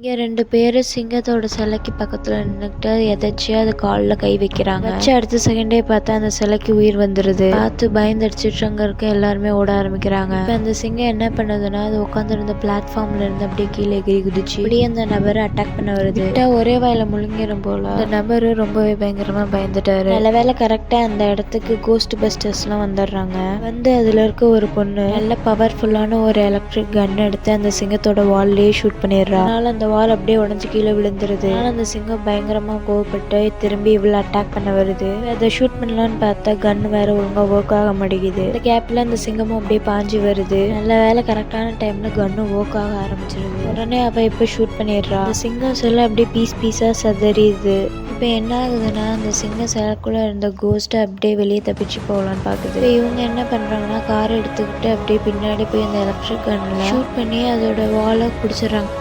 இங்க 2 பேரு சிங்கத்தோட சிலைக்கு பக்கத்துல நின்னுக்கிட்டு எதாச்சியா அது கால்ல கை வைக்கிறாங்க. வச்ச அடுத்த செகண்டே பார்த்தா அந்த சிலைக்கு உயிர் வந்துருது. பார்த்து பயந்தடிச்சிட்டு அங்க இருக்க எல்லாருமே ஓட ஆரம்பிக்கிறாங்க. இப்ப அந்த சிங்கம் என்ன பண்ணுதுன்னா அது உட்காந்துருந்த பிளாட்ஃபார்ம்ல இருந்து அப்படியே கீழே எகிரி குதிச்சு அப்படியே அந்த நபரை அட்டாக் பண்ண வருது. ஒரே வாயில முழுங்கிரும் போல. அந்த நபரு ரொம்பவே பயங்கரமா பயந்துட்டாரு. நல்ல வேலை கரெக்டா அந்த இடத்துக்கு கோஸ்ட் பஸ்டர்ஸ் எல்லாம் வந்துடுறாங்க. வந்து அதுல இருக்க ஒரு பொண்ணு நல்ல பவர்ஃபுல்லான ஒரு எலக்ட்ரிக் கன் எடுத்து அந்த சிங்கத்தோட வால்லே ஷூட் பண்ணிடுறா. அதனால அந்த வால் அப்படியே உடஞ்சு கீழே விழுந்துருது. ஆனா அந்த சிங்கம் பயங்கரமா கோவப்பட்டு திரும்பி இவ்வளவு அட்டாக் பண்ண வருது. அதை ஷூட் பண்ணலான்னு பார்த்தா கன் வேற ஒழுங்கா ஒர்க் ஆக மாட்டேங்குது. இந்த கேப்ல அந்த சிங்கமும் அப்படியே பாஞ்சு வருது. நல்ல வேலை கரெக்டான டைம்ல கன்னும் ஒர்க் ஆக ஆரம்பிச்சிருது. உடனே அவ இப்ப ஷூட் பண்ணிடுறா. அந்த சிங்கம் சில அப்படியே பீஸ் பீஸா சதறிது. இப்போ என்ன ஆகுதுன்னா அந்த சிங்கம் சிலைக்குள்ள இருந்த கோஸ்ட் அப்படியே வெளியே தப்பிச்சு போகலான்னு பாக்குது. இப்போ இவங்க என்ன பண்றாங்கன்னா கார் எடுத்துக்கிட்டு அப்படியே பின்னாடி போய் அந்த எலக்ட்ரிக் கன்ல ஷூட் பண்ணி அதோட வாலை பிடிச்சிடறாங்க.